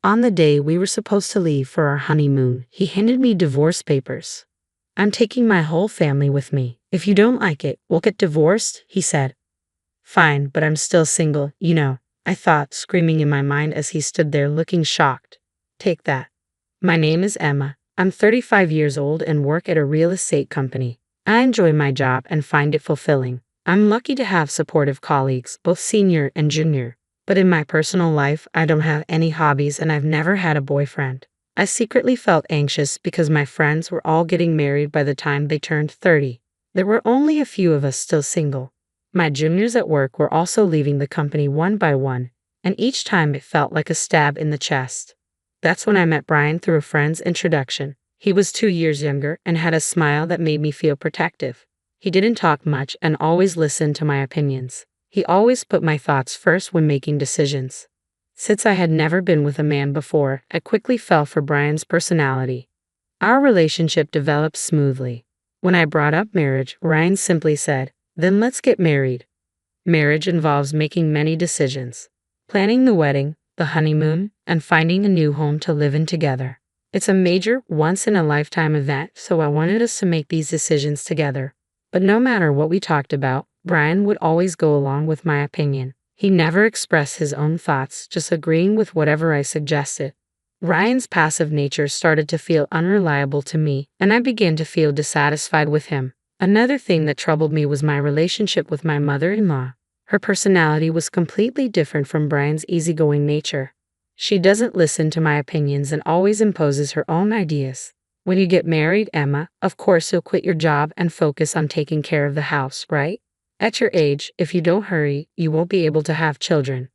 On the day we were supposed to leave for our honeymoon, he handed me divorce papers. "I'm taking my whole family with me. If you don't like it, we'll get divorced," he said. "Fine, but I'm still single, you know," I thought, screaming in my mind as he stood there looking shocked. "Take that. My name is Emma. I'm 35 years old and work at a real estate company. I enjoy my job and find it fulfilling. I'm lucky to have supportive colleagues, both senior and junior. But in my personal life, I don't have any hobbies and I've never had a boyfriend." I secretly felt anxious because my friends were all getting married by the time they turned 30. There were only a few of us still single. My juniors at work were also leaving the company one by one, and each time it felt like a stab in the chest. That's when I met Brian through a friend's introduction. He was 2 years younger and had a smile that made me feel protective. He didn't talk much and always listened to my opinions. He always put my thoughts first when making decisions. Since I had never been with a man before, I quickly fell for Brian's personality. Our relationship developed smoothly. When I brought up marriage, Ryan simply said, "Then let's get married." Marriage involves making many decisions. Planning the wedding, the honeymoon, and finding a new home to live in together. It's a major, once-in-a-lifetime event, so I wanted us to make these decisions together. But no matter what we talked about, Brian would always go along with my opinion. He never expressed his own thoughts, just agreeing with whatever I suggested. Ryan's passive nature started to feel unreliable to me, and I began to feel dissatisfied with him. Another thing that troubled me was my relationship with my mother-in-law. Her personality was completely different from Brian's easygoing nature. She doesn't listen to my opinions and always imposes her own ideas. When you get married, Emma, of course you'll quit your job and focus on taking care of the house, right? At your age, if you don't hurry, you won't be able to have children.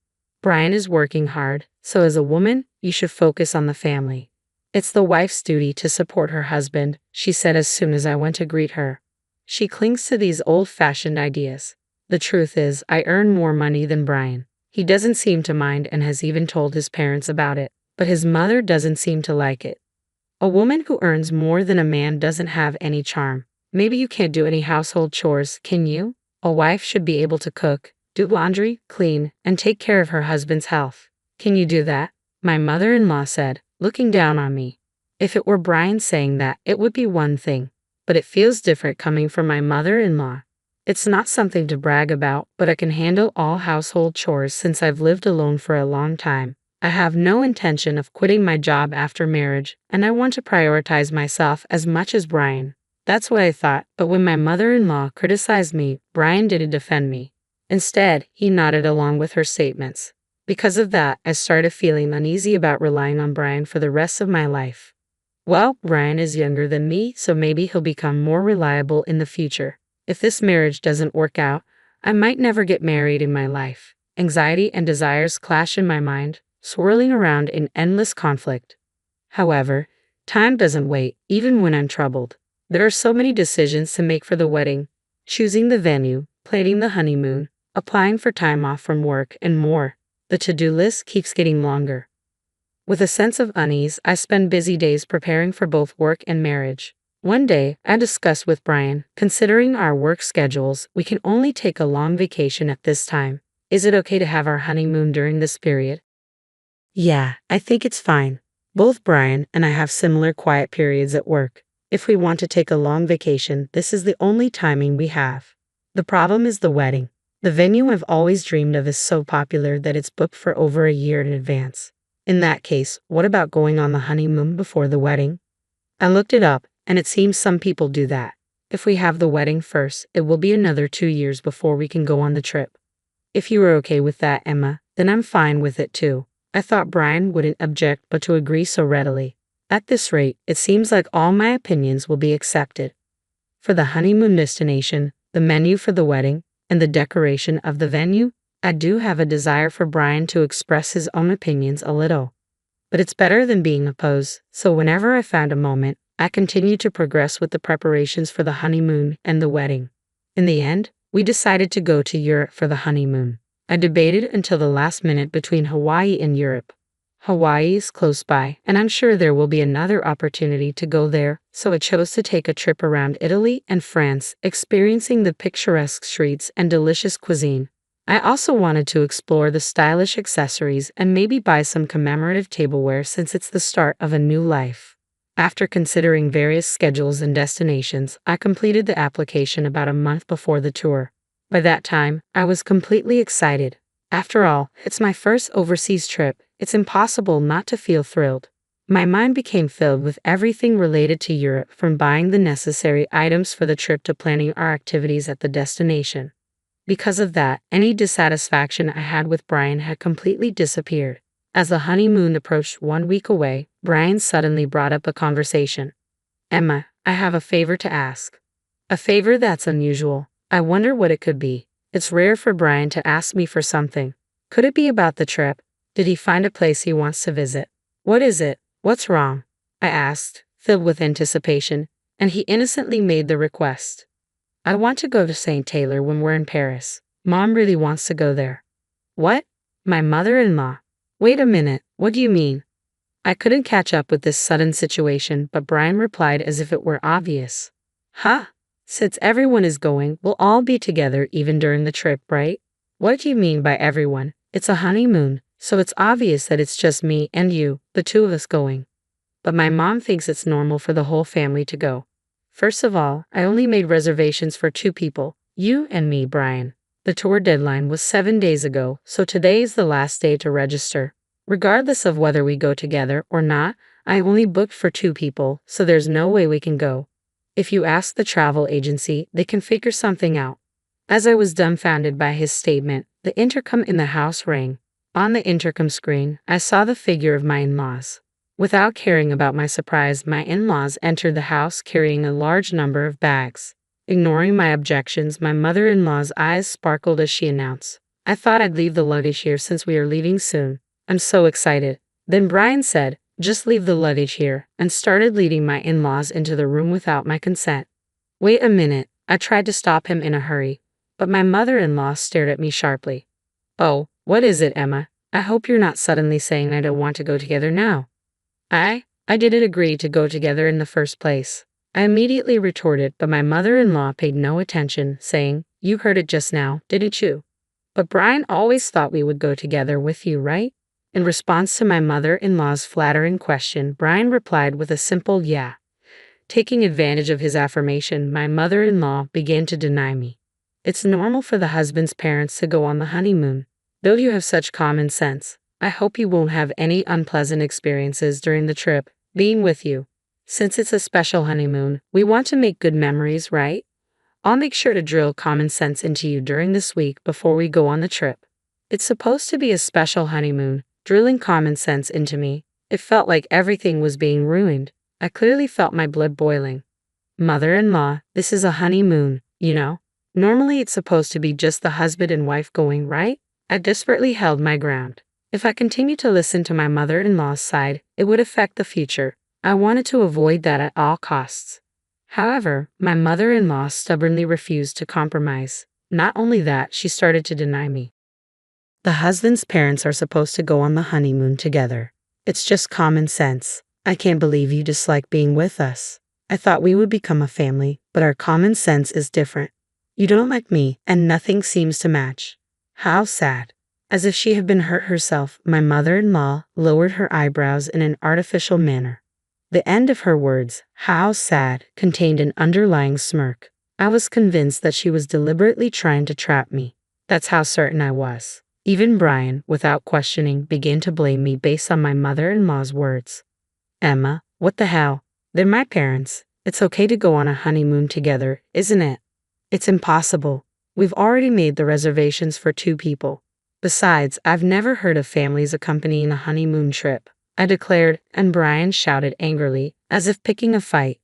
Brian is working hard, so as a woman, you should focus on the family. It's the wife's duty to support her husband, she said as soon as I went to greet her. She clings to these old-fashioned ideas. The truth is, I earn more money than Brian. He doesn't seem to mind and has even told his parents about it, but his mother doesn't seem to like it. A woman who earns more than a man doesn't have any charm. Maybe you can't do any household chores, can you? A wife should be able to cook, do laundry, clean, and take care of her husband's health. Can you do that? My mother-in-law said, looking down on me. If it were Brian saying that, it would be one thing, but it feels different coming from my mother-in-law. It's not something to brag about, but I can handle all household chores since I've lived alone for a long time. I have no intention of quitting my job after marriage, and I want to prioritize myself as much as Brian. That's what I thought, but when my mother-in-law criticized me, Brian didn't defend me. Instead, he nodded along with her statements. Because of that, I started feeling uneasy about relying on Brian for the rest of my life. Well, Brian is younger than me, so maybe he'll become more reliable in the future. If this marriage doesn't work out, I might never get married in my life. Anxiety and desires clash in my mind, swirling around in endless conflict. However, time doesn't wait, even when I'm troubled. There are so many decisions to make for the wedding, choosing the venue, planning the honeymoon, applying for time off from work, and more. The to-do list keeps getting longer. With a sense of unease, I spend busy days preparing for both work and marriage. One day, I discussed with Brian, considering our work schedules, we can only take a long vacation at this time. Is it okay to have our honeymoon during this period? Yeah, I think it's fine. Both Brian and I have similar quiet periods at work. If we want to take a long vacation, this is the only timing we have. The problem is the wedding. The venue I've always dreamed of is so popular that it's booked for over a year in advance. In that case, what about going on the honeymoon before the wedding? I looked it up, and it seems some people do that. If we have the wedding first, it will be another 2 years before we can go on the trip. If you are okay with that, Emma, then I'm fine with it too. I thought Brian wouldn't object but to agree so readily. At this rate, it seems like all my opinions will be accepted. For the honeymoon destination, the menu for the wedding, and the decoration of the venue, I do have a desire for Brian to express his own opinions a little. But it's better than being opposed, so whenever I found a moment, I continued to progress with the preparations for the honeymoon and the wedding. In the end, we decided to go to Europe for the honeymoon. I debated until the last minute between Hawaii and Europe. Hawaii is close by, and I'm sure there will be another opportunity to go there, so I chose to take a trip around Italy and France, experiencing the picturesque streets and delicious cuisine. I also wanted to explore the stylish accessories and maybe buy some commemorative tableware since it's the start of a new life. After considering various schedules and destinations, I completed the application about a month before the tour. By that time, I was completely excited. After all, it's my first overseas trip. It's impossible not to feel thrilled. My mind became filled with everything related to Europe, from buying the necessary items for the trip to planning our activities at the destination. Because of that, any dissatisfaction I had with Brian had completely disappeared. As the honeymoon approached 1 week away, Brian suddenly brought up a conversation. Emma, I have a favor to ask. A favor that's unusual. I wonder what it could be. It's rare for Brian to ask me for something. Could it be about the trip? Did he find a place he wants to visit? What is it? What's wrong? I asked, filled with anticipation, and he innocently made the request. I want to go to St. Taylor when we're in Paris. Mom really wants to go there. What? My mother-in-law? Wait a minute, what do you mean? I couldn't catch up with this sudden situation, but Brian replied as if it were obvious. Huh? Since everyone is going, we'll all be together even during the trip, right? What do you mean by everyone? It's a honeymoon, so it's obvious that it's just me and you, the two of us going. But my mom thinks it's normal for the whole family to go. First of all, I only made reservations for 2 people, you and me, Brian. The tour deadline was 7 days ago, so today is the last day to register. Regardless of whether we go together or not, I only booked for 2 people, so there's no way we can go. If you ask the travel agency, they can figure something out. As I was dumbfounded by his statement, the intercom in the house rang. On the intercom screen, I saw the figure of my in-laws. Without caring about my surprise, my in-laws entered the house carrying a large number of bags. Ignoring my objections, my mother-in-law's eyes sparkled as she announced, I thought I'd leave the luggage here since we are leaving soon. I'm so excited. Then Brian said, just leave the luggage here, and started leading my in-laws into the room without my consent. Wait a minute, I tried to stop him in a hurry, but my mother-in-law stared at me sharply. Oh, what is it, Emma? I hope you're not suddenly saying I don't want to go together now. I didn't agree to go together in the first place. I immediately retorted, but my mother-in-law paid no attention, saying, you heard it just now, didn't you? But Brian always thought we would go together with you, right? In response to my mother-in-law's flattering question, Brian replied with a simple yeah. Taking advantage of his affirmation, my mother-in-law began to deny me. It's normal for the husband's parents to go on the honeymoon. Though you have such common sense, I hope you won't have any unpleasant experiences during the trip, being with you. Since it's a special honeymoon, we want to make good memories, right? I'll make sure to drill common sense into you during this week before we go on the trip. It's supposed to be a special honeymoon. Drilling common sense into me, it felt like everything was being ruined. I clearly felt my blood boiling. Mother-in-law, this is a honeymoon, you know? Normally it's supposed to be just the husband and wife going, right? I desperately held my ground. If I continued to listen to my mother-in-law's side, it would affect the future. I wanted to avoid that at all costs. However, my mother-in-law stubbornly refused to compromise. Not only that, she started to deny me. The husband's parents are supposed to go on the honeymoon together. It's just common sense. I can't believe you dislike being with us. I thought we would become a family, but our common sense is different. You don't like me, and nothing seems to match. How sad. As if she had been hurt herself, my mother-in-law lowered her eyebrows in an artificial manner. The end of her words, how sad, contained an underlying smirk. I was convinced that she was deliberately trying to trap me. That's how certain I was. Even Brian, without questioning, began to blame me based on my mother-in-law's words. Emma, what the hell? They're my parents. It's okay to go on a honeymoon together, isn't it? It's impossible. We've already made the reservations for 2 people. Besides, I've never heard of families accompanying a honeymoon trip, I declared, and Brian shouted angrily, as if picking a fight.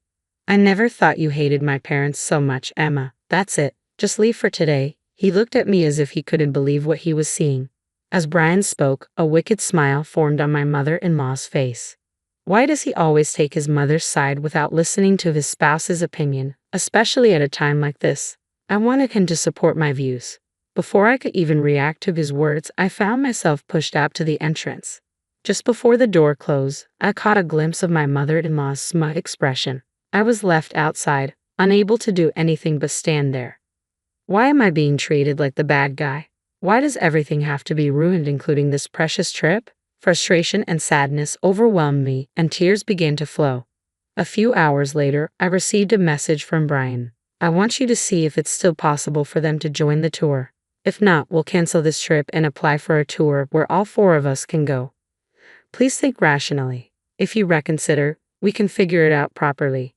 I never thought you hated my parents so much, Emma. That's it. Just leave for today. He looked at me as if he couldn't believe what he was seeing. As Brian spoke, a wicked smile formed on my mother-in-law's face. Why does he always take his mother's side without listening to his spouse's opinion, especially at a time like this? I wanted him to support my views. Before I could even react to his words, I found myself pushed out to the entrance. Just before the door closed, I caught a glimpse of my mother-in-law's smug expression. I was left outside, unable to do anything but stand there. Why am I being treated like the bad guy? Why does everything have to be ruined, including this precious trip? Frustration and sadness overwhelmed me, and tears began to flow. A few hours later, I received a message from Brian. I want you to see if it's still possible for them to join the tour. If not, we'll cancel this trip and apply for a tour where all four of us can go. Please think rationally. If you reconsider, we can figure it out properly.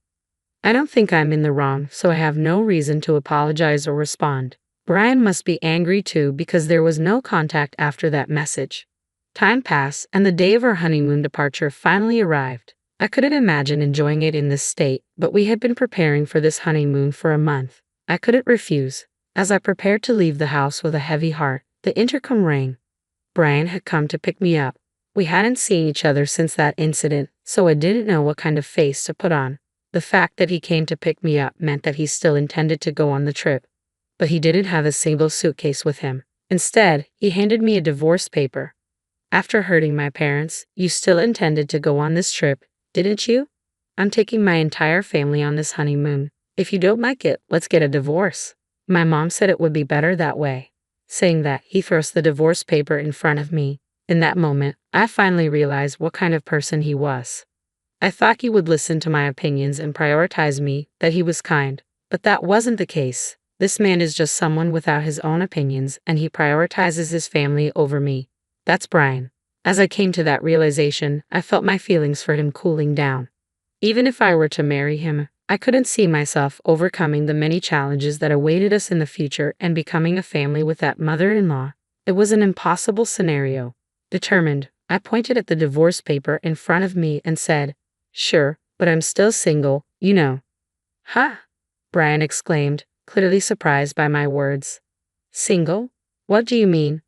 I don't think I'm in the wrong, so I have no reason to apologize or respond. Brian must be angry too because there was no contact after that message. Time passed, and the day of our honeymoon departure finally arrived. I couldn't imagine enjoying it in this state, but we had been preparing for this honeymoon for a month. I couldn't refuse. As I prepared to leave the house with a heavy heart, the intercom rang. Brian had come to pick me up. We hadn't seen each other since that incident, so I didn't know what kind of face to put on. The fact that he came to pick me up meant that he still intended to go on the trip. But he didn't have a single suitcase with him. Instead, he handed me a divorce paper. After hurting my parents, you still intended to go on this trip, didn't you? I'm taking my entire family on this honeymoon. If you don't like it, let's get a divorce. My mom said it would be better that way. Saying that, he thrust the divorce paper in front of me. In that moment, I finally realized what kind of person he was. I thought he would listen to my opinions and prioritize me, that he was kind. But that wasn't the case. This man is just someone without his own opinions, and he prioritizes his family over me. That's Brian. As I came to that realization, I felt my feelings for him cooling down. Even if I were to marry him, I couldn't see myself overcoming the many challenges that awaited us in the future and becoming a family with that mother-in-law. It was an impossible scenario. Determined, I pointed at the divorce paper in front of me and said, "Sure, but I'm still single, you know." "Huh?" Brian exclaimed, clearly surprised by my words. "Single? What do you mean?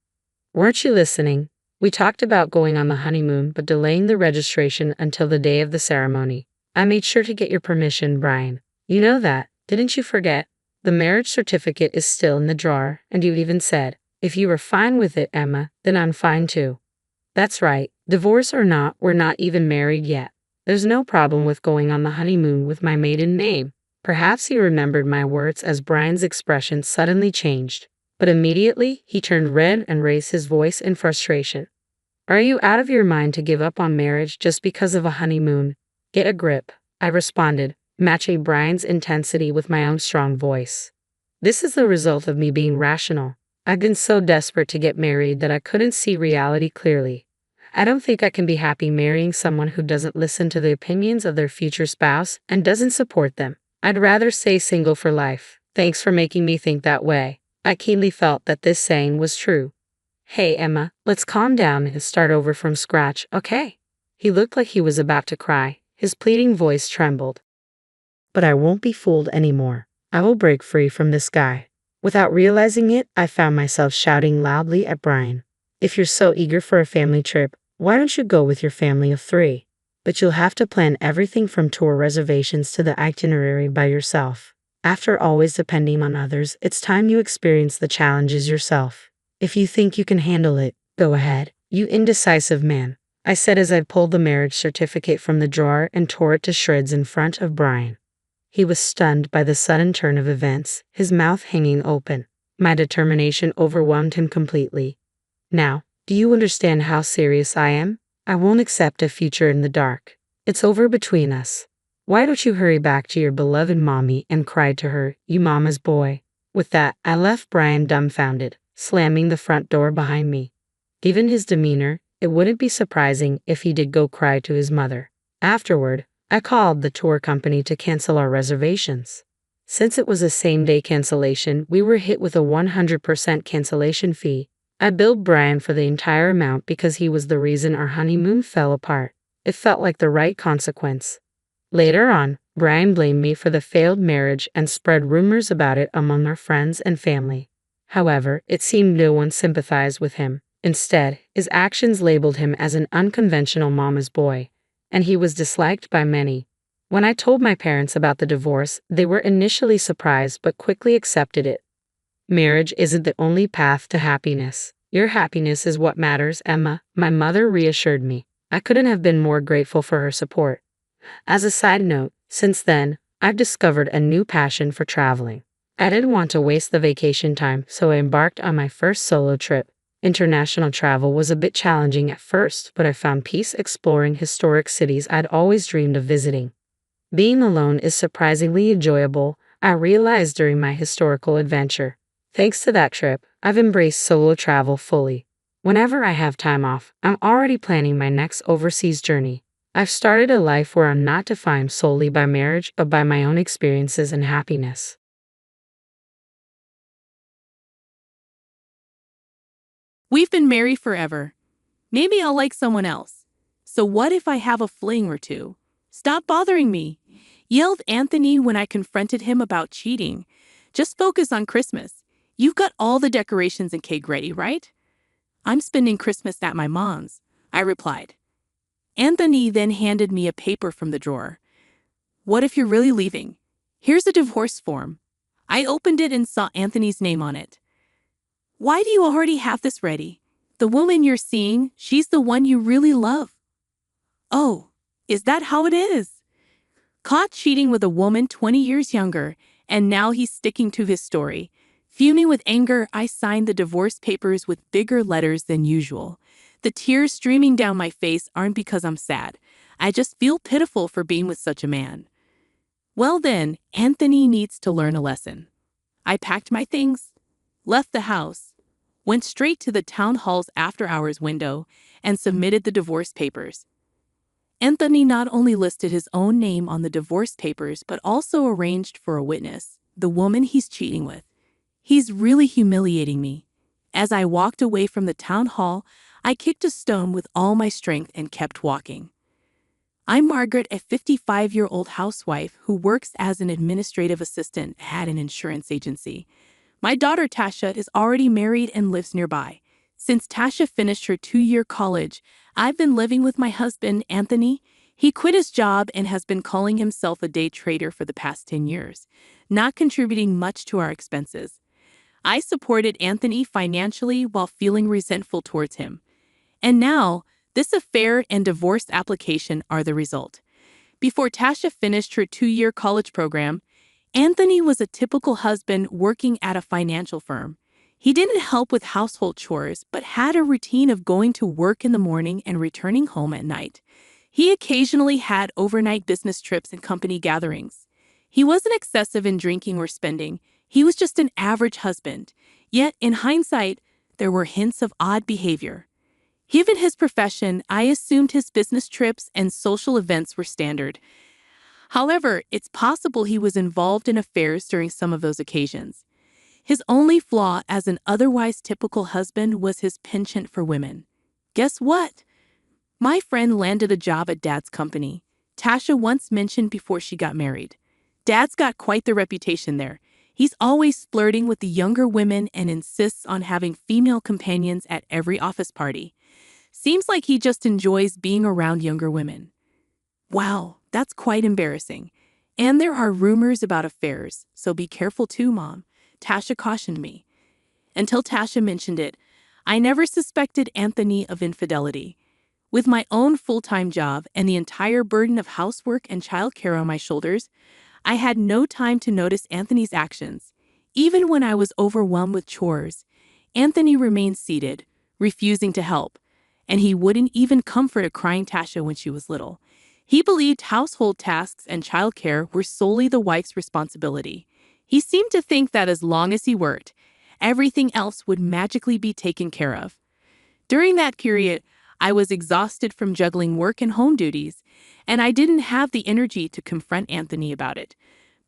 Weren't you listening? We talked about going on the honeymoon but delaying the registration until the day of the ceremony. I made sure to get your permission, Brian. You know that, didn't you forget? The marriage certificate is still in the drawer, and you even said, if you were fine with it, Emma, then I'm fine too." "That's right. Divorce or not, we're not even married yet. There's no problem with going on the honeymoon with my maiden name." Perhaps he remembered my words as Brian's expression suddenly changed. But immediately, he turned red and raised his voice in frustration. "Are you out of your mind to give up on marriage just because of a honeymoon? Get a grip," I responded, matching Brian's intensity with my own strong voice. "This is the result of me being rational. I've been so desperate to get married that I couldn't see reality clearly. I don't think I can be happy marrying someone who doesn't listen to the opinions of their future spouse and doesn't support them. I'd rather stay single for life." Thanks for making me think that way. I keenly felt that this saying was true. "Hey, Emma, let's calm down and start over from scratch, okay?" He looked like he was about to cry. His pleading voice trembled. "But I won't be fooled anymore. I will break free from this guy." Without realizing it, I found myself shouting loudly at Brian. "If you're so eager for a family trip, why don't you go with your family of 3? But you'll have to plan everything from tour reservations to the itinerary by yourself. After always depending on others, it's time you experience the challenges yourself. If you think you can handle it, go ahead, you indecisive man," I said as I pulled the marriage certificate from the drawer and tore it to shreds in front of Brian. He was stunned by the sudden turn of events, his mouth hanging open. My determination overwhelmed him completely. "Now, do you understand how serious I am? I won't accept a future in the dark. It's over between us. Why don't you hurry back to your beloved mommy and cry to her, you mama's boy?" With that, I left Brian dumbfounded, slamming the front door behind me. Given his demeanor, it wouldn't be surprising if he did go cry to his mother. Afterward, I called the tour company to cancel our reservations. Since it was a same-day cancellation, we were hit with a 100% cancellation fee. I billed Brian for the entire amount because he was the reason our honeymoon fell apart. It felt like the right consequence. Later on, Brian blamed me for the failed marriage and spread rumors about it among our friends and family. However, it seemed no one sympathized with him. Instead, his actions labeled him as an unconventional mama's boy, and he was disliked by many. When I told my parents about the divorce, they were initially surprised but quickly accepted it. "Marriage isn't the only path to happiness. Your happiness is what matters, Emma," my mother reassured me. I couldn't have been more grateful for her support. As a side note, since then, I've discovered a new passion for traveling. I didn't want to waste the vacation time, so I embarked on my first solo trip. International travel was a bit challenging at first, but I found peace exploring historic cities I'd always dreamed of visiting. Being alone is surprisingly enjoyable, I realized during my historical adventure. Thanks to that trip, I've embraced solo travel fully. Whenever I have time off, I'm already planning my next overseas journey. I've started a life where I'm not defined solely by marriage, but by my own experiences and happiness. We've been married forever. Maybe I'll like someone else. So what if I have a fling or two? Stop bothering me, yelled Anthony when I confronted him about cheating. Just focus on Christmas. You've got all the decorations and cake ready, right? I'm spending Christmas at my mom's, I replied. Anthony then handed me a paper from the drawer. What if you're really leaving? Here's a divorce form. I opened it and saw Anthony's name on it. Why do you already have this ready? The woman you're seeing, she's the one you really love. Oh, is that how it is? Caught cheating with a woman 20 years younger, and now he's sticking to his story. Fuming with anger, I signed the divorce papers with bigger letters than usual. The tears streaming down my face aren't because I'm sad. I just feel pitiful for being with such a man. Well then, Anthony needs to learn a lesson. I packed my things, left the house, went straight to the town hall's after-hours window, and submitted the divorce papers. Anthony not only listed his own name on the divorce papers but also arranged for a witness, the woman he's cheating with. He's really humiliating me. As I walked away from the town hall, I kicked a stone with all my strength and kept walking. I'm Margaret, a 55-year-old housewife who works as an administrative assistant at an insurance agency. My daughter Tasha is already married and lives nearby. Since Tasha finished her 2-year college, I've been living with my husband, Anthony. He quit his job and has been calling himself a day trader for the past 10 years, not contributing much to our expenses. I supported Anthony financially while feeling resentful towards him. And now, this affair and divorce application are the result. Before Tasha finished her 2-year college program, Anthony was a typical husband working at a financial firm. He didn't help with household chores, but had a routine of going to work in the morning and returning home at night. He occasionally had overnight business trips and company gatherings. He wasn't excessive in drinking or spending. He was just an average husband. Yet, in hindsight, there were hints of odd behavior. Given his profession, I assumed his business trips and social events were standard. However, it's possible he was involved in affairs during some of those occasions. His only flaw as an otherwise typical husband was his penchant for women. Guess what? My friend landed a job at Dad's company. Tasha once mentioned before she got married. Dad's got quite the reputation there. He's always flirting with the younger women and insists on having female companions at every office party. Seems like he just enjoys being around younger women. Wow, that's quite embarrassing. And there are rumors about affairs, so be careful too, Mom. Tasha cautioned me. Until Tasha mentioned it, I never suspected Anthony of infidelity. With my own full-time job and the entire burden of housework and childcare on my shoulders, I had no time to notice Anthony's actions. Even when I was overwhelmed with chores, Anthony remained seated, refusing to help, and he wouldn't even comfort a crying Tasha when she was little. He believed household tasks and childcare were solely the wife's responsibility. He seemed to think that as long as he worked, everything else would magically be taken care of. During that period, I was exhausted from juggling work and home duties, and I didn't have the energy to confront Anthony about it.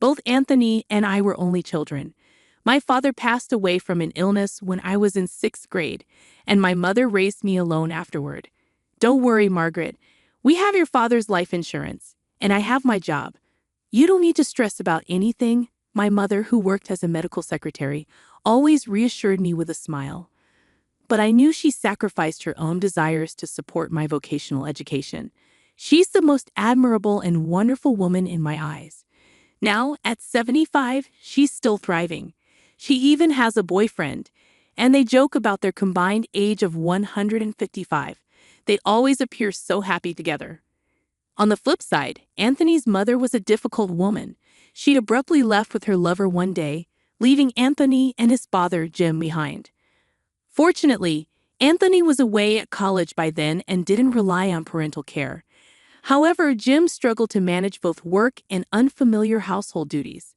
Both Anthony and I were only children. My father passed away from an illness when I was in 6th grade, and my mother raised me alone afterward. Don't worry, Margaret. We have your father's life insurance, and I have my job. You don't need to stress about anything. My mother, who worked as a medical secretary, always reassured me with a smile. But I knew she sacrificed her own desires to support my vocational education. She's the most admirable and wonderful woman in my eyes. Now, at 75, she's still thriving. She even has a boyfriend, and they joke about their combined age of 155. They always appear so happy together. On the flip side, Anthony's mother was a difficult woman. She'd abruptly left with her lover one day, leaving Anthony and his father, Jim, behind. Fortunately, Anthony was away at college by then and didn't rely on parental care. However, Jim struggled to manage both work and unfamiliar household duties.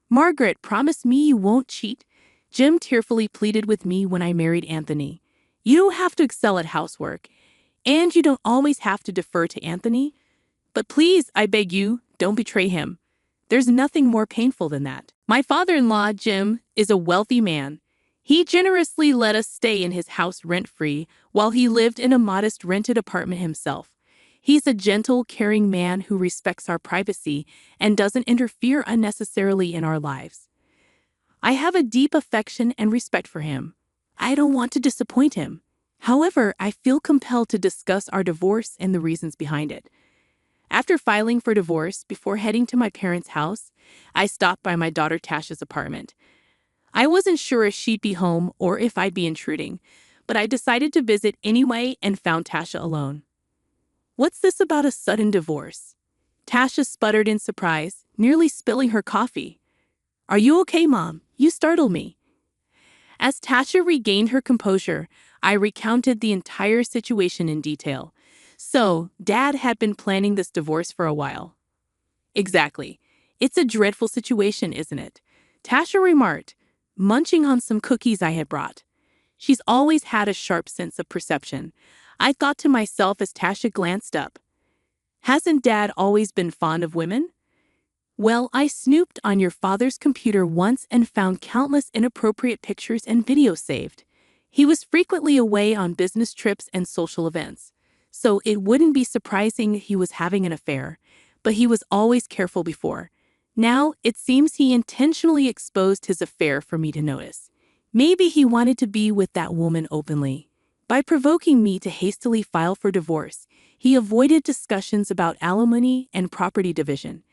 "Margaret, promise me you won't cheat," Jim tearfully pleaded with me when I married Anthony. "You don't have to excel at housework, and you don't always have to defer to Anthony. But please, I beg you, don't betray him. There's nothing more painful than that." My father-in-law, Jim, is a wealthy man. He generously let us stay in his house rent-free while he lived in a modest rented apartment himself. He's a gentle, caring man who respects our privacy and doesn't interfere unnecessarily in our lives. I have a deep affection and respect for him. I don't want to disappoint him. However, I feel compelled to discuss our divorce and the reasons behind it. After filing for divorce before heading to my parents' house, I stopped by my daughter Tasha's apartment. I wasn't sure if she'd be home or if I'd be intruding, but I decided to visit anyway and found Tasha alone. "What's this about a sudden divorce?" Tasha sputtered in surprise, nearly spilling her coffee. "Are you okay, Mom? You startled me." As Tasha regained her composure, I recounted the entire situation in detail. "So, Dad had been planning this divorce for a while." "Exactly. It's a dreadful situation, isn't it?" Tasha remarked, munching on some cookies I had brought. She's always had a sharp sense of perception. I thought to myself as Tasha glanced up. "Hasn't Dad always been fond of women?" "Well, I snooped on your father's computer once and found countless inappropriate pictures and videos saved. He was frequently away on business trips and social events, so it wouldn't be surprising he was having an affair, but he was always careful before. Now, it seems he intentionally exposed his affair for me to notice. Maybe he wanted to be with that woman openly. By provoking me to hastily file for divorce, he avoided discussions about alimony and property division.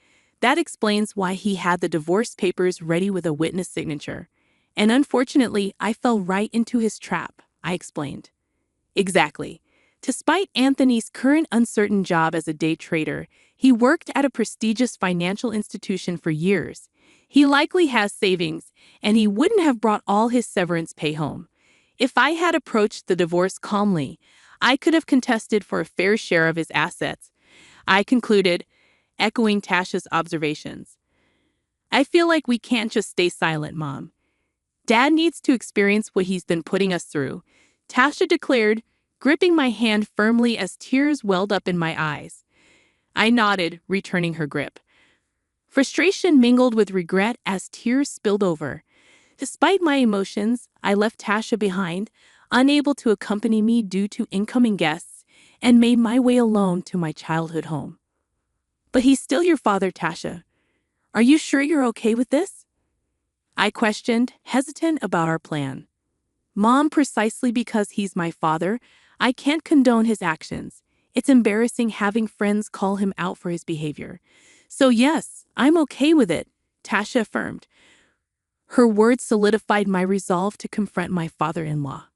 That explains why he had the divorce papers ready with a witness signature. And unfortunately, I fell right into his trap," I explained. "Exactly. Despite Anthony's current uncertain job as a day trader, he worked at a prestigious financial institution for years. He likely has savings, and he wouldn't have brought all his severance pay home. If I had approached the divorce calmly, I could have contested for a fair share of his assets," I concluded, echoing Tasha's observations. "I feel like we can't just stay silent, Mom. Dad needs to experience what he's been putting us through," Tasha declared, gripping my hand firmly as tears welled up in my eyes. I nodded, returning her grip. Frustration mingled with regret as tears spilled over. Despite my emotions, I left Tasha behind, unable to accompany me due to incoming guests, and made my way alone to my childhood home. "But he's still your father, Tasha. Are you sure you're okay with this?" I questioned, hesitant about our plan. "Mom, precisely because he's my father, I can't condone his actions. It's embarrassing having friends call him out for his behavior. So yes, I'm okay with it," Tasha affirmed. Her words solidified my resolve to confront my father-in-law.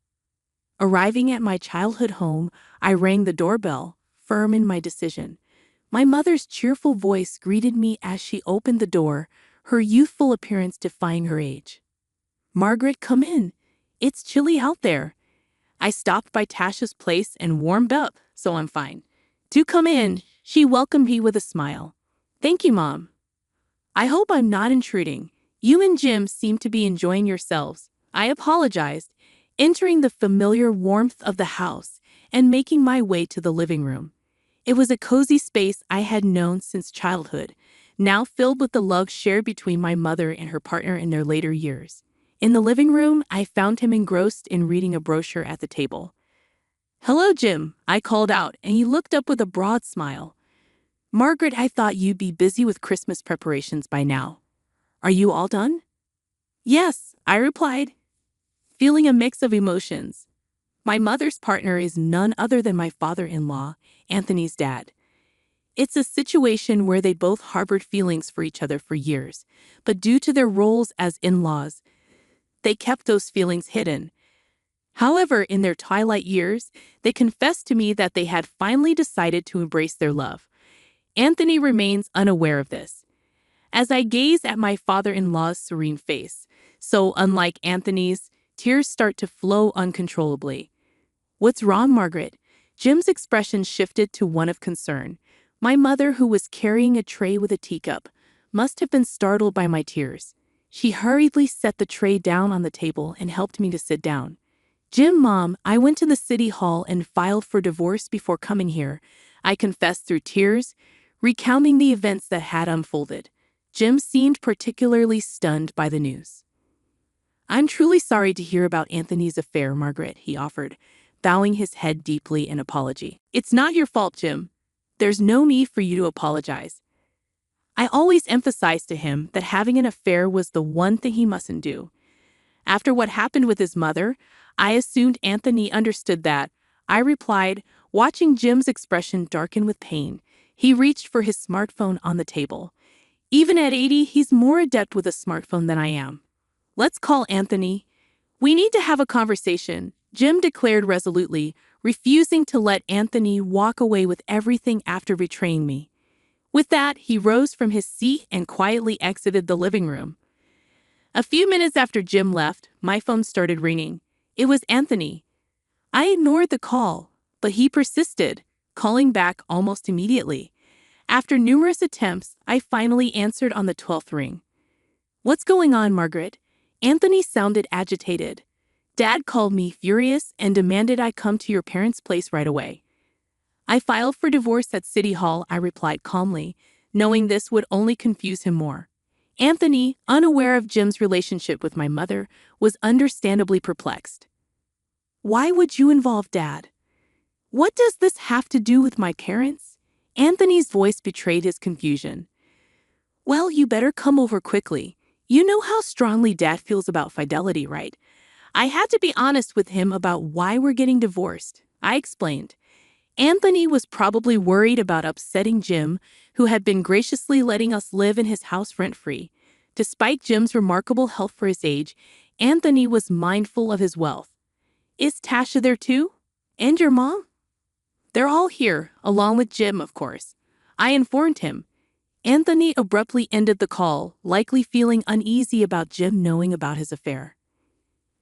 Arriving at my childhood home, I rang the doorbell, firm in my decision. My mother's cheerful voice greeted me as she opened the door, her youthful appearance defying her age. "Margaret, come in. It's chilly out there." I stopped by Tasha's place and warmed up, so I'm fine. "Do come in," she welcomed me with a smile. "Thank you, Mom. I hope I'm not intruding. You and Jim seem to be enjoying yourselves." I apologized, entering the familiar warmth of the house and making my way to the living room. It was a cozy space I had known since childhood, now filled with the love shared between my mother and her partner in their later years. In the living room, I found him engrossed in reading a brochure at the table. "Hello, Jim," I called out, and he looked up with a broad smile. "Margaret, I thought you'd be busy with Christmas preparations by now. Are you all done?" "Yes," I replied, feeling a mix of emotions. My mother's partner is none other than my father-in-law, Anthony's dad. It's a situation where they both harbored feelings for each other for years, but due to their roles as in-laws, they kept those feelings hidden. However, in their twilight years, they confessed to me that they had finally decided to embrace their love. Anthony remains unaware of this. As I gaze at my father-in-law's serene face, So, unlike Anthony's, tears start to flow uncontrollably. "What's wrong, Margaret?" Jim's expression shifted to one of concern. My mother, who was carrying a tray with a teacup, must have been startled by my tears. She hurriedly set the tray down on the table and helped me to sit down. "Jim, Mom, I went to the city hall and filed for divorce before coming here," I confessed through tears, recounting the events that had unfolded. Jim seemed particularly stunned by the news. "I'm truly sorry to hear about Anthony's affair, Margaret," he offered, bowing his head deeply in apology. "It's not your fault, Jim. There's no need for you to apologize. I always emphasized to him that having an affair was the one thing he mustn't do. After what happened with his mother, I assumed Anthony understood that," I replied, watching Jim's expression darken with pain. He reached for his smartphone on the table. Even at 80, he's more adept with a smartphone than I am. "Let's call Anthony. We need to have a conversation," Jim declared resolutely, refusing to let Anthony walk away with everything after betraying me. With that, he rose from his seat and quietly exited the living room. A few minutes after Jim left, my phone started ringing. It was Anthony. I ignored the call, but he persisted, calling back almost immediately. After numerous attempts, I finally answered on the 12th ring. "What's going on, Margaret?" Anthony sounded agitated. "Dad called me furious and demanded I come to your parents' place right away." "I filed for divorce at City Hall," I replied calmly, knowing this would only confuse him more. Anthony, unaware of Jim's relationship with my mother, was understandably perplexed. "Why would you involve Dad? What does this have to do with my parents?" Anthony's voice betrayed his confusion. "Well, you better come over quickly. You know how strongly Dad feels about Fidelity, right?" I had to be honest with him about why we're getting divorced, I explained. Anthony was probably worried about upsetting Jim, who had been graciously letting us live in his house rent-free. Despite Jim's remarkable health for his age, Anthony was mindful of his wealth. "Is Tasha there too? And your mom?" "They're all here, along with Jim, of course," I informed him. Anthony abruptly ended the call, likely feeling uneasy about Jim knowing about his affair.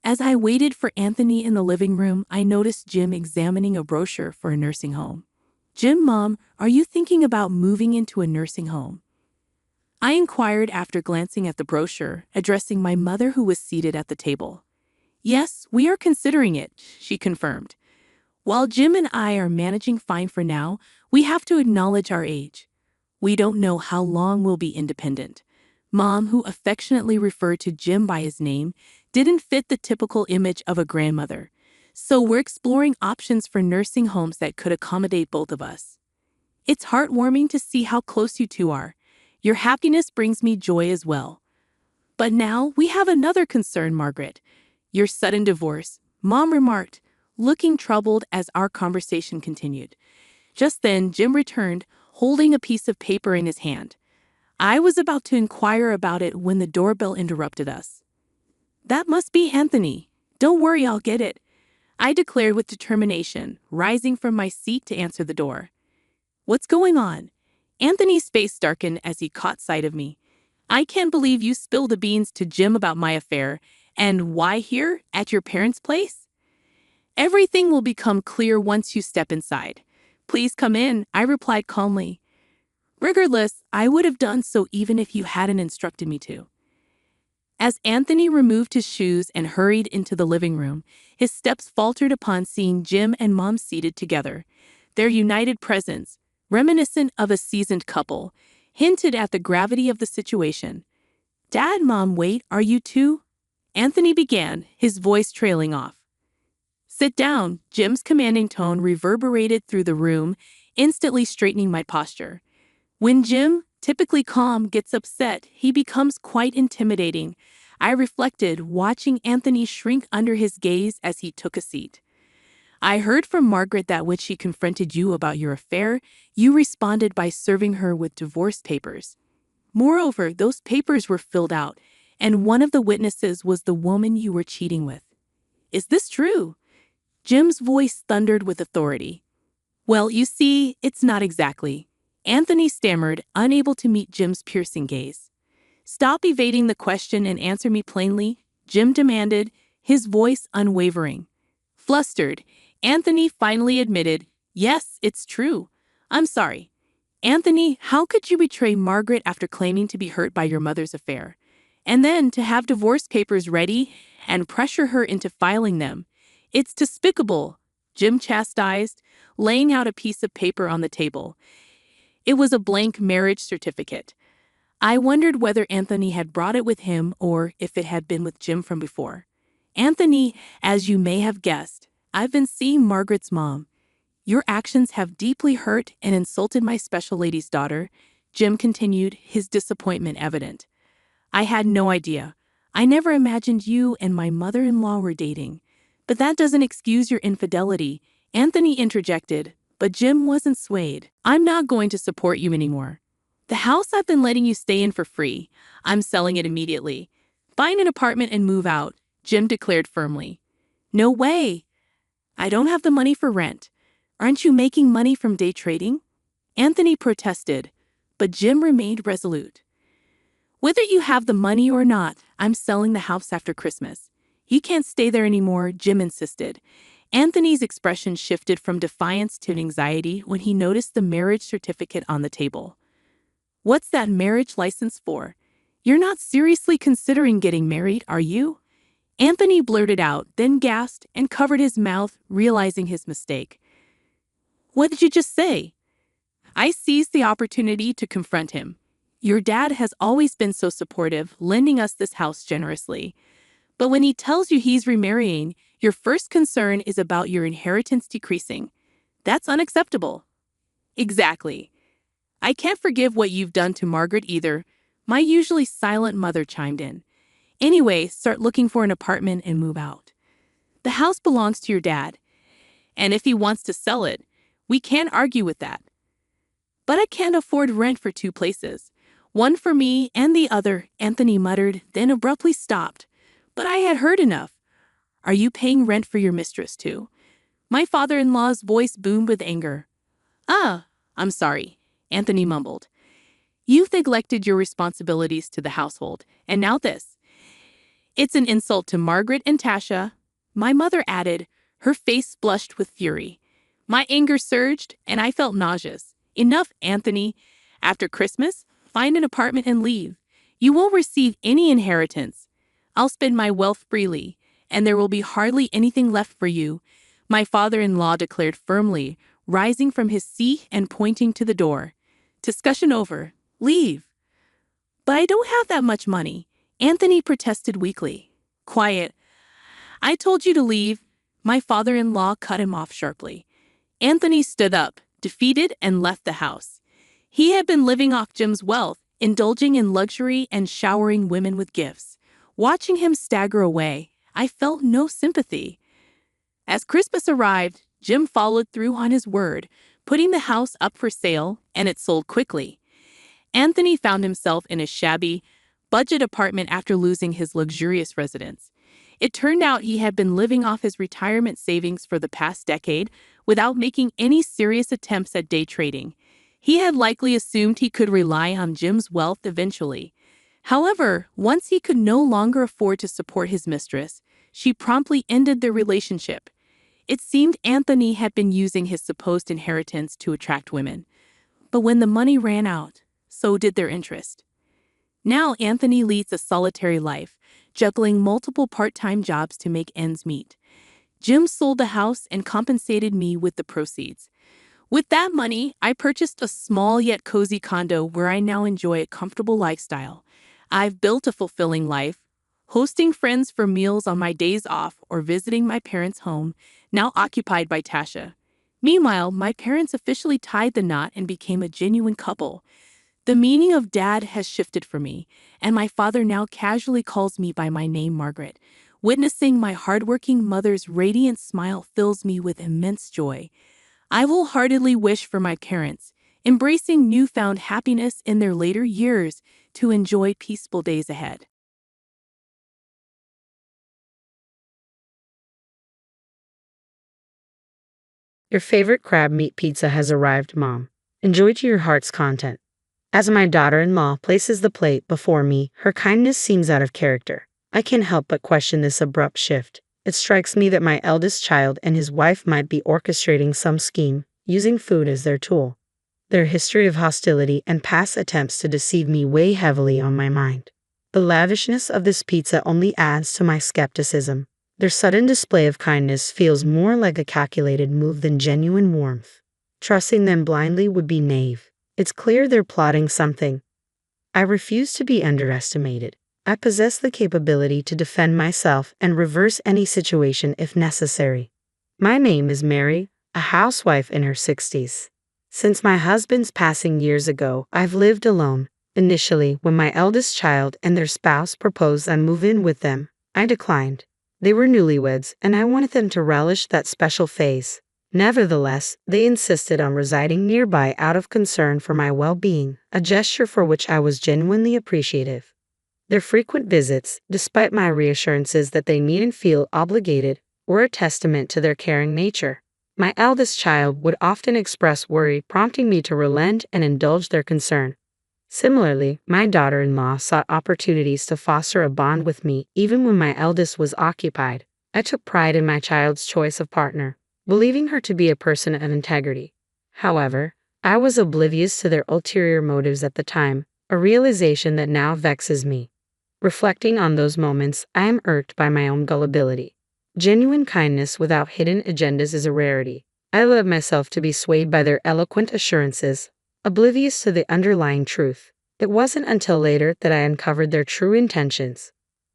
As I waited for Anthony in the living room, I noticed Jim examining a brochure for a nursing home. "Jim, Mom, are you thinking about moving into a nursing home?" I inquired after glancing at the brochure, addressing my mother, who was seated at the table. "Yes, we are considering it," she confirmed. "While Jim and I are managing fine for now, we have to acknowledge our age. We don't know how long we'll be independent." Mom, who affectionately referred to Jim by his name, didn't fit the typical image of a grandmother. So we're exploring options for nursing homes that could accommodate both of us. "It's heartwarming to see how close you two are. Your happiness brings me joy as well. But now we have another concern, Margaret. Your sudden divorce," Mom remarked, looking troubled as our conversation continued. Just then, Jim returned, holding a piece of paper in his hand. I was about to inquire about it when the doorbell interrupted us. "That must be Anthony. Don't worry, I'll get it," I declared with determination, rising from my seat to answer the door. "What's going on?" Anthony's face darkened as he caught sight of me. "I can't believe you spilled the beans to Jim about my affair. And why here, at your parents' place?" "Everything will become clear once you step inside. Please come in," I replied calmly. Regardless, I would have done so even if you hadn't instructed me to. As Anthony removed his shoes and hurried into the living room, his steps faltered upon seeing Jim and Mom seated together. Their united presence, reminiscent of a seasoned couple, hinted at the gravity of the situation. "Dad, Mom, wait, are you two?" Anthony began, his voice trailing off. "Sit down," Jim's commanding tone reverberated through the room, instantly straightening my posture. When Jim, typically calm, gets upset, he becomes quite intimidating, I reflected, watching Anthony shrink under his gaze as he took a seat. "I heard from Margaret that when she confronted you about your affair, you responded by serving her with divorce papers. Moreover, those papers were filled out, and one of the witnesses was the woman you were cheating with. Is this true?" Jim's voice thundered with authority. "Well, you see, it's not exactly," Anthony stammered, unable to meet Jim's piercing gaze. "Stop evading the question and answer me plainly," Jim demanded, his voice unwavering. Flustered, Anthony finally admitted, "Yes, it's true. I'm sorry. Anthony, how could you betray Margaret after claiming to be hurt by your mother's affair? And then to have divorce papers ready and pressure her into filing them. It's despicable," Jim chastised, laying out a piece of paper on the table. It was a blank marriage certificate. I wondered whether Anthony had brought it with him or if it had been with Jim from before. "Anthony, as you may have guessed, I've been seeing Margaret's mom. Your actions have deeply hurt and insulted my special lady's daughter," Jim continued, his disappointment evident. "I had no idea. I never imagined you and my mother-in-law were dating. But that doesn't excuse your infidelity," Anthony interjected, but Jim wasn't swayed. "I'm not going to support you anymore. The house I've been letting you stay in for free, I'm selling it immediately. Find an apartment and move out," Jim declared firmly. "No way. I don't have the money for rent. Aren't you making money from day trading?" Anthony protested, but Jim remained resolute. "Whether you have the money or not, I'm selling the house after Christmas. You can't stay there anymore," Jim insisted. Anthony's expression shifted from defiance to anxiety when he noticed the marriage certificate on the table. "What's that marriage license for? You're not seriously considering getting married, are you?" Anthony blurted out, then gasped and covered his mouth, realizing his mistake. "What did you just say?" I seized the opportunity to confront him. "Your dad has always been so supportive, lending us this house generously. But when he tells you he's remarrying, your first concern is about your inheritance decreasing. That's unacceptable." "Exactly. I can't forgive what you've done to Margaret either," my usually silent mother chimed in. "Anyway, start looking for an apartment and move out. The house belongs to your dad, and if he wants to sell it, we can't argue with that." "But I can't afford rent for two places. One for me and the other," Anthony muttered, then abruptly stopped. But I had heard enough. "Are you paying rent for your mistress too?" My father-in-law's voice boomed with anger. I'm sorry," Anthony mumbled. "You've neglected your responsibilities to the household, and now this. It's an insult to Margaret and Tasha," my mother added, her face flushed with fury. My anger surged, and I felt nauseous. "Enough, Anthony. After Christmas, find an apartment and leave. You won't receive any inheritance. I'll spend my wealth freely, and there will be hardly anything left for you," my father-in-law declared firmly, rising from his seat and pointing to the door. "Discussion over. Leave." "But I don't have that much money," Anthony protested weakly. "Quiet. I told you to leave," my father-in-law cut him off sharply. Anthony stood up, defeated, and left the house. He had been living off Jim's wealth, indulging in luxury and showering women with gifts. Watching him stagger away, I felt no sympathy. As Christmas arrived, Jim followed through on his word, putting the house up for sale, and it sold quickly. Anthony found himself in a shabby, budget apartment after losing his luxurious residence. It turned out he had been living off his retirement savings for the past decade without making any serious attempts at day trading. He had likely assumed he could rely on Jim's wealth eventually. However, once he could no longer afford to support his mistress, she promptly ended their relationship. It seemed Anthony had been using his supposed inheritance to attract women. But when the money ran out, so did their interest. Now Anthony leads a solitary life, juggling multiple part-time jobs to make ends meet. Jim sold the house and compensated me with the proceeds. With that money, I purchased a small yet cozy condo where I now enjoy a comfortable lifestyle. I've built a fulfilling life, hosting friends for meals on my days off or visiting my parents' home, now occupied by Tasha. Meanwhile, my parents officially tied the knot and became a genuine couple. The meaning of dad has shifted for me, and my father now casually calls me by my name, Margaret. Witnessing my hardworking mother's radiant smile fills me with immense joy. I wholeheartedly wish for my parents, embracing newfound happiness in their later years, to enjoy peaceful days ahead. Your favorite crab meat pizza has arrived, Mom. Enjoy to your heart's content. As my daughter-in-law places the plate before me, her kindness seems out of character. I can't help but question this abrupt shift. It strikes me that my eldest child and his wife might be orchestrating some scheme, using food as their tool. Their history of hostility and past attempts to deceive me weigh heavily on my mind. The lavishness of this pizza only adds to my skepticism. Their sudden display of kindness feels more like a calculated move than genuine warmth. Trusting them blindly would be naive. It's clear they're plotting something. I refuse to be underestimated. I possess the capability to defend myself and reverse any situation if necessary. My name is Mary, a housewife in her 60s. Since my husband's passing years ago, I've lived alone. Initially, when my eldest child and their spouse proposed I move in with them, I declined. They were newlyweds, and I wanted them to relish that special phase. Nevertheless, they insisted on residing nearby out of concern for my well-being, a gesture for which I was genuinely appreciative. Their frequent visits, despite my reassurances that they needn't feel obligated, were a testament to their caring nature. My eldest child would often express worry, prompting me to relent and indulge their concern. Similarly, my daughter-in-law sought opportunities to foster a bond with me even when my eldest was occupied. I took pride in my child's choice of partner, believing her to be a person of integrity. However, I was oblivious to their ulterior motives at the time, a realization that now vexes me. Reflecting on those moments, I am irked by my own gullibility. Genuine kindness without hidden agendas is a rarity. I allowed myself to be swayed by their eloquent assurances, oblivious to the underlying truth. It wasn't until later that I uncovered their true intentions.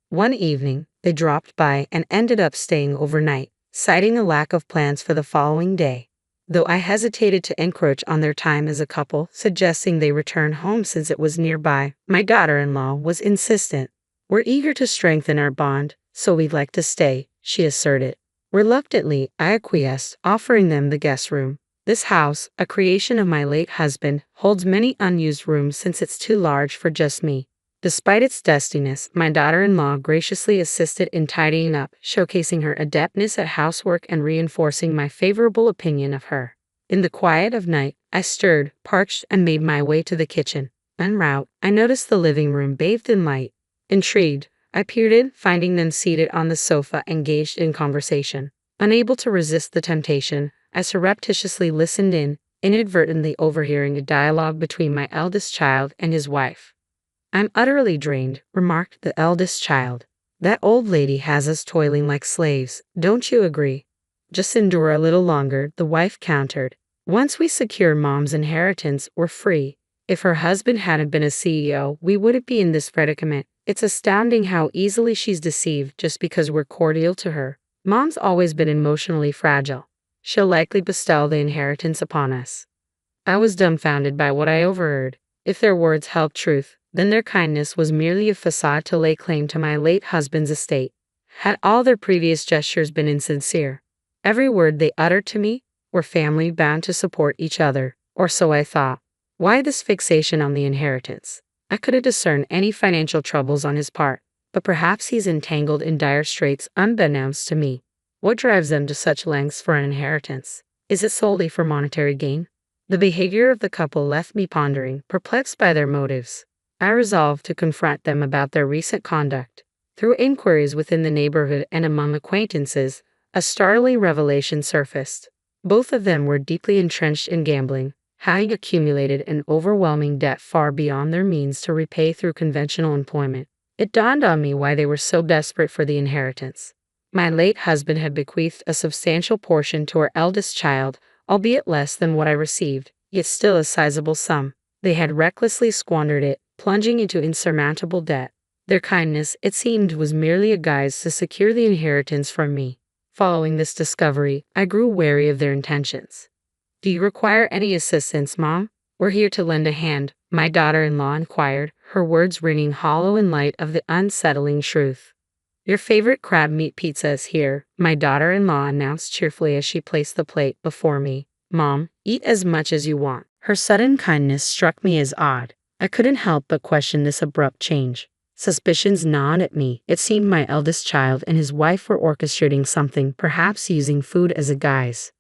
One evening, they dropped by and ended up staying overnight, citing a lack of plans for the following day. Though I hesitated to encroach on their time as a couple, suggesting they return home since it was nearby, my daughter-in-law was insistent. "We're eager to strengthen our bond, so we'd like to stay," she asserted. Reluctantly, I acquiesced, offering them the guest room. This house, a creation of my late husband, holds many unused rooms since it's too large for just me. Despite its dustiness, my daughter-in-law graciously assisted in tidying up, showcasing her adeptness at housework and reinforcing my favorable opinion of her. In the quiet of night, I stirred, parched, and made my way to the kitchen. En route, I noticed the living room bathed in light. Intrigued, I peered in, finding them seated on the sofa engaged in conversation. Unable to resist the temptation, I surreptitiously listened in, inadvertently overhearing a dialogue between my eldest child and his wife. "I'm utterly drained," remarked the eldest child. "That old lady has us toiling like slaves, don't you agree?" "Just endure a little longer," the wife countered. "Once we secure Mom's inheritance, we're free. If her husband hadn't been a CEO, we wouldn't be in this predicament. It's astounding how easily she's deceived just because we're cordial to her. Mom's always been emotionally fragile. She'll likely bestow the inheritance upon us." I was dumbfounded by what I overheard. If their words held truth, then their kindness was merely a facade to lay claim to my late husband's estate. Had all their previous gestures been insincere? Every word they uttered to me, "We're family bound to support each other," or so I thought. Why this fixation on the inheritance? I couldn't discern any financial troubles on his part, but perhaps he's entangled in dire straits unbeknownst to me. What drives them to such lengths for an inheritance? Is it solely for monetary gain? The behavior of the couple left me pondering, perplexed by their motives. I resolved to confront them about their recent conduct. Through inquiries within the neighborhood and among acquaintances, a startling revelation surfaced. Both of them were deeply entrenched in gambling, having accumulated an overwhelming debt far beyond their means to repay through conventional employment. It dawned on me why they were so desperate for the inheritance. My late husband had bequeathed a substantial portion to our eldest child, albeit less than what I received, yet still a sizable sum. They had recklessly squandered it, plunging into insurmountable debt. Their kindness, it seemed, was merely a guise to secure the inheritance from me. Following this discovery, I grew wary of their intentions. "Do you require any assistance, Mom? We're here to lend a hand," my daughter-in-law inquired, her words ringing hollow in light of the unsettling truth. "Your favorite crab meat pizza is here," my daughter-in-law announced cheerfully as she placed the plate before me. "Mom, eat as much as you want." Her sudden kindness struck me as odd. I couldn't help but question this abrupt change. Suspicions gnawed at me. It seemed my eldest child and his wife were orchestrating something, perhaps using food as a guise.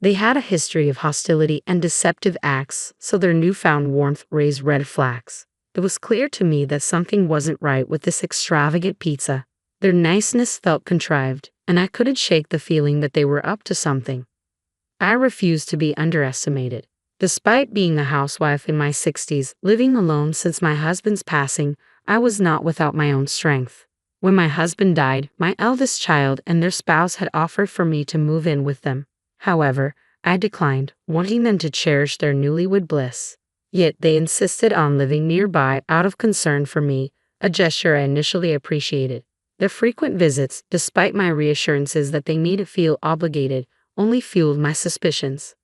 They had a history of hostility and deceptive acts, so their newfound warmth raised red flags. It was clear to me that something wasn't right with this extravagant pizza. Their niceness felt contrived, and I couldn't shake the feeling that they were up to something. I refused to be underestimated. Despite being a housewife in my 60s, living alone since my husband's passing, I was not without my own strength. When my husband died, my eldest child and their spouse had offered for me to move in with them. However, I declined, wanting them to cherish their newlywed bliss. Yet they insisted on living nearby out of concern for me, a gesture I initially appreciated. Their frequent visits, despite my reassurances that they needn't feel obligated, only fueled my suspicions.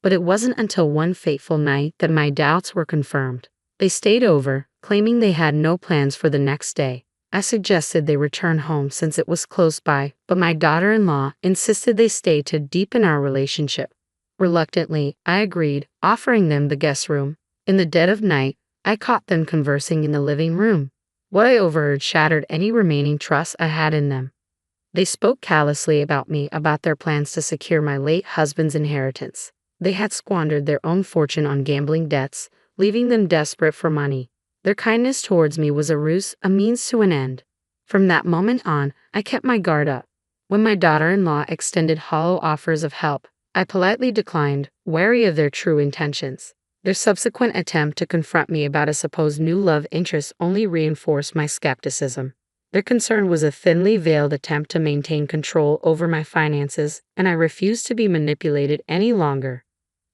But it wasn't until one fateful night that my doubts were confirmed. They stayed over, claiming they had no plans for the next day. I suggested they return home since it was close by, but my daughter-in-law insisted they stay to deepen our relationship. Reluctantly, I agreed, offering them the guest room. In the dead of night, I caught them conversing in the living room. What I overheard shattered any remaining trust I had in them. They spoke callously about me, about their plans to secure my late husband's inheritance. They had squandered their own fortune on gambling debts, leaving them desperate for money. Their kindness towards me was a ruse, a means to an end. From that moment on, I kept my guard up. When my daughter-in-law extended hollow offers of help, I politely declined, wary of their true intentions. Their subsequent attempt to confront me about a supposed new love interest only reinforced my skepticism. Their concern was a thinly veiled attempt to maintain control over my finances, and I refused to be manipulated any longer.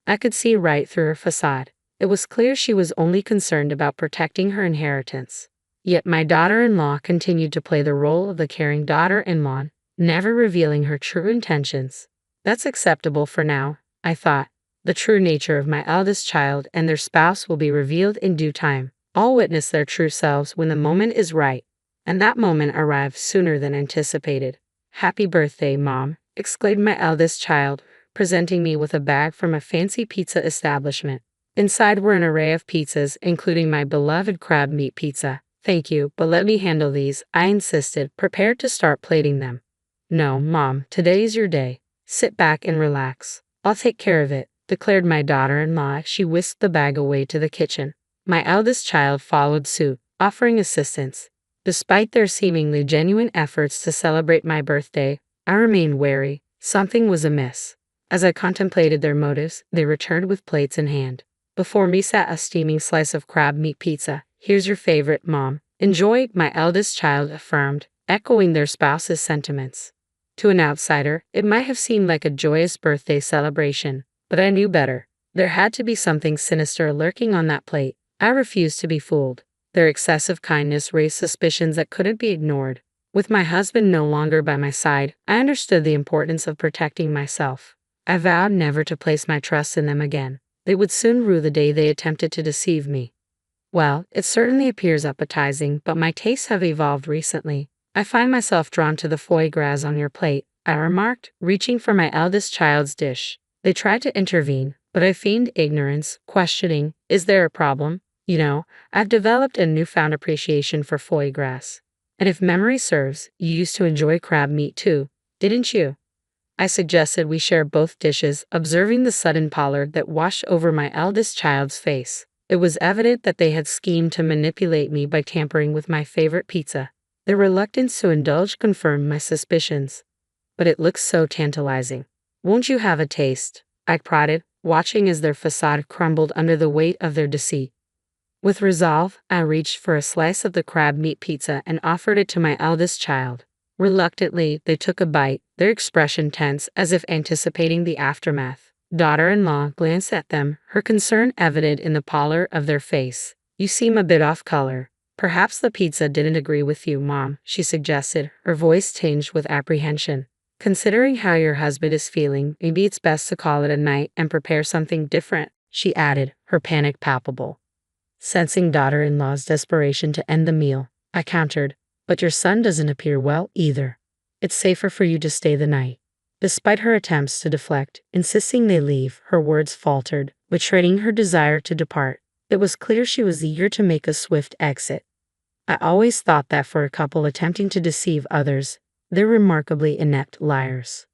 I could see right through her facade. It was clear she was only concerned about protecting her inheritance. Yet my daughter-in-law continued to play the role of the caring daughter-in-law, never revealing her true intentions. That's acceptable for now, I thought. The true nature of my eldest child and their spouse will be revealed in due time. I'll witness their true selves when the moment is right. And that moment arrived sooner than anticipated. "Happy birthday, Mom," exclaimed my eldest child, presenting me with a bag from a fancy pizza establishment. Inside were an array of pizzas, including my beloved crab meat pizza. "Thank you, but let me handle these," I insisted, prepared to start plating them. "No, Mom, today's your day. Sit back and relax. I'll take care of it," declared my daughter-in-law as she whisked the bag away to the kitchen. My eldest child followed suit, offering assistance. Despite their seemingly genuine efforts to celebrate my birthday, I remained wary. Something was amiss. As I contemplated their motives, they returned with plates in hand. Before me sat a steaming slice of crab meat pizza. "Here's your favorite, Mom. Enjoy," my eldest child affirmed, echoing their spouse's sentiments. To an outsider, it might have seemed like a joyous birthday celebration, but I knew better. There had to be something sinister lurking on that plate. I refused to be fooled. Their excessive kindness raised suspicions that couldn't be ignored. With my husband no longer by my side, I understood the importance of protecting myself. I vowed never to place my trust in them again. They would soon rue the day they attempted to deceive me. "Well, it certainly appears appetizing, but my tastes have evolved recently. I find myself drawn to the foie gras on your plate," I remarked, reaching for my eldest child's dish. They tried to intervene, but I feigned ignorance, questioning, "Is there a problem? You know, I've developed a newfound appreciation for foie gras. And if memory serves, you used to enjoy crab meat too, didn't you?" I suggested we share both dishes, observing the sudden pallor that washed over my eldest child's face. It was evident that they had schemed to manipulate me by tampering with my favorite pizza. Their reluctance to indulge confirmed my suspicions. "But it looks so tantalizing. Won't you have a taste?" I prodded, watching as their facade crumbled under the weight of their deceit. With resolve, I reached for a slice of the crab meat pizza and offered it to my eldest child. Reluctantly, they took a bite, their expression tense as if anticipating the aftermath. Daughter-in-law glanced at them, her concern evident in the pallor of their face. "You seem a bit off color. Perhaps the pizza didn't agree with you, Mom," she suggested, her voice tinged with apprehension. "Considering how your husband is feeling, maybe it's best to call it a night and prepare something different," she added, her panic palpable. Sensing daughter-in-law's desperation to end the meal, I countered, "But your son doesn't appear well either. It's safer for you to stay the night." Despite her attempts to deflect, insisting they leave, her words faltered, betraying her desire to depart. It was clear she was eager to make a swift exit. I always thought that for a couple attempting to deceive others, they're remarkably inept liars.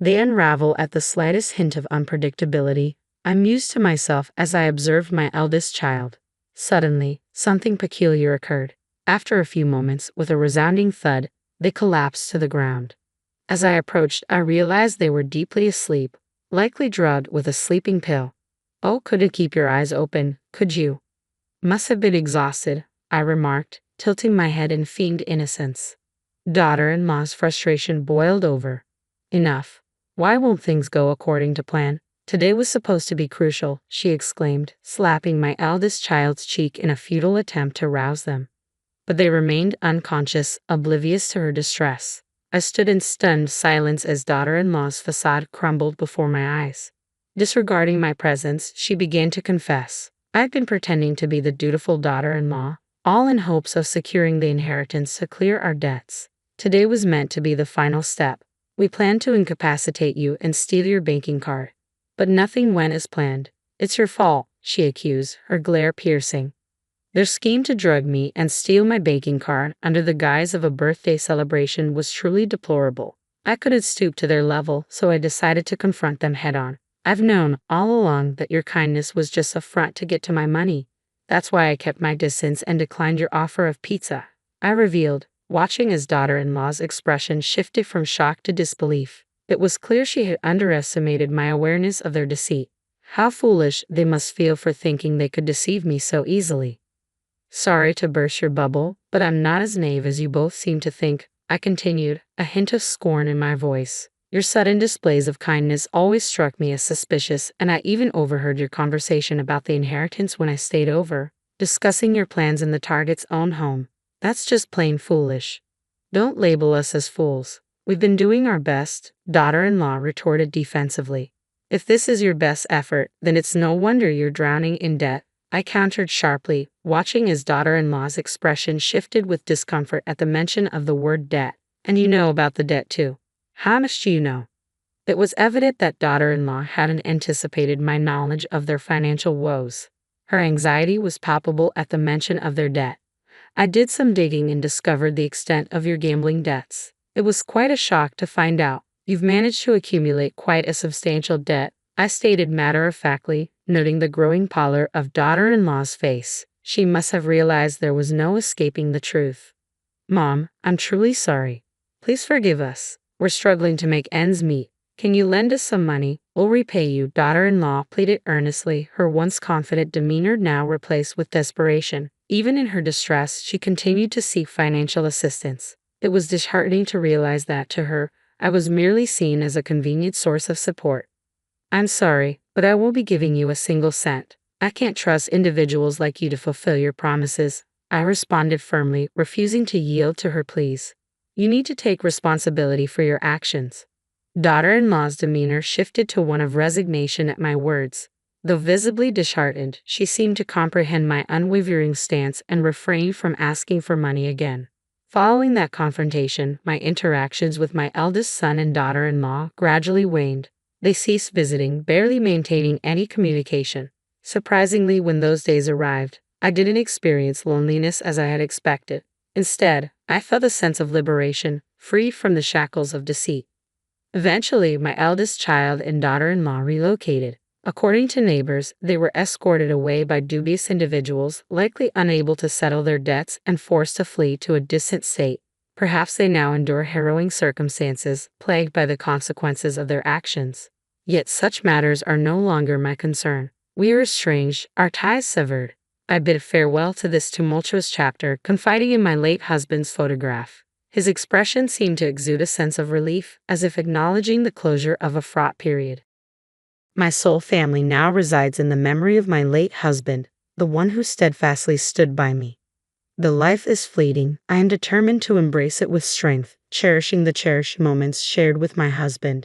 They unravel at the slightest hint of unpredictability, I mused to myself as I observed my eldest child. Suddenly, something peculiar occurred. After a few moments, with a resounding thud, They collapsed to the ground. As I approached, I realized they were deeply asleep, likely drugged with a sleeping pill. Oh, couldn't keep your eyes open, could you? Must have been exhausted, I remarked, tilting my head in feigned innocence. Daughter-in-law's frustration boiled over. Enough. Why won't things go according to plan? Today was supposed to be crucial, she exclaimed, slapping my eldest child's cheek in a futile attempt to rouse them. But they remained unconscious, oblivious to her distress. I stood in stunned silence as daughter-in-law's facade crumbled before my eyes. Disregarding my presence, she began to confess. I'd been pretending to be the dutiful daughter-in-law, all in hopes of securing the inheritance to clear our debts. Today was meant to be the final step. We planned to incapacitate you and steal your banking card. But nothing went as planned. It's your fault, she accused, her glare piercing. Their scheme to drug me and steal my banking card under the guise of a birthday celebration was truly deplorable. I couldn't stoop to their level, so I decided to confront them head-on. I've known all along that your kindness was just a front to get to my money. That's why I kept my distance and declined your offer of pizza, I revealed, watching as daughter-in-law's expression shifted from shock to disbelief. It was clear she had underestimated my awareness of their deceit. How foolish they must feel for thinking they could deceive me so easily. Sorry to burst your bubble, but I'm not as naive as you both seem to think, I continued, a hint of scorn in my voice. Your sudden displays of kindness always struck me as suspicious, and I even overheard your conversation about the inheritance when I stayed over, discussing your plans in the target's own home. That's just plain foolish. Don't label us as fools. We've been doing our best, daughter-in-law retorted defensively. If this is your best effort, then it's no wonder you're drowning in debt, I countered sharply, watching as daughter-in-law's expression shifted with discomfort at the mention of the word debt. And you know about the debt too. How much do you know? It was evident that daughter-in-law hadn't anticipated my knowledge of their financial woes. Her anxiety was palpable at the mention of their debt. I did some digging and discovered the extent of your gambling debts. It was quite a shock to find out. You've managed to accumulate quite a substantial debt, I stated matter-of-factly, noting the growing pallor of daughter-in-law's face. She must have realized there was no escaping the truth. Mom, I'm truly sorry. Please forgive us. We're struggling to make ends meet. Can you lend us some money? We'll repay you, daughter-in-law pleaded earnestly, her once confident demeanor now replaced with desperation. Even in her distress, she continued to seek financial assistance. It was disheartening to realize that, to her, I was merely seen as a convenient source of support. I'm sorry, but I won't be giving you a single cent. I can't trust individuals like you to fulfill your promises, I responded firmly, refusing to yield to her pleas. You need to take responsibility for your actions. Daughter-in-law's demeanor shifted to one of resignation at my words. Though visibly disheartened, she seemed to comprehend my unwavering stance and refrained from asking for money again. Following that confrontation, my interactions with my eldest son and daughter-in-law gradually waned. They ceased visiting, barely maintaining any communication. Surprisingly, when those days arrived, I didn't experience loneliness as I had expected. Instead, I felt a sense of liberation, free from the shackles of deceit. Eventually, my eldest child and daughter-in-law relocated. According to neighbors, they were escorted away by dubious individuals, likely unable to settle their debts and forced to flee to a distant state. Perhaps they now endure harrowing circumstances, plagued by the consequences of their actions. Yet such matters are no longer my concern. We are estranged, our ties severed. I bid farewell to this tumultuous chapter, confiding in my late husband's photograph. His expression seemed to exude a sense of relief, as if acknowledging the closure of a fraught period. My sole family now resides in the memory of my late husband, the one who steadfastly stood by me. The life is fleeting. I am determined to embrace it with strength, cherishing the cherished moments shared with my husband.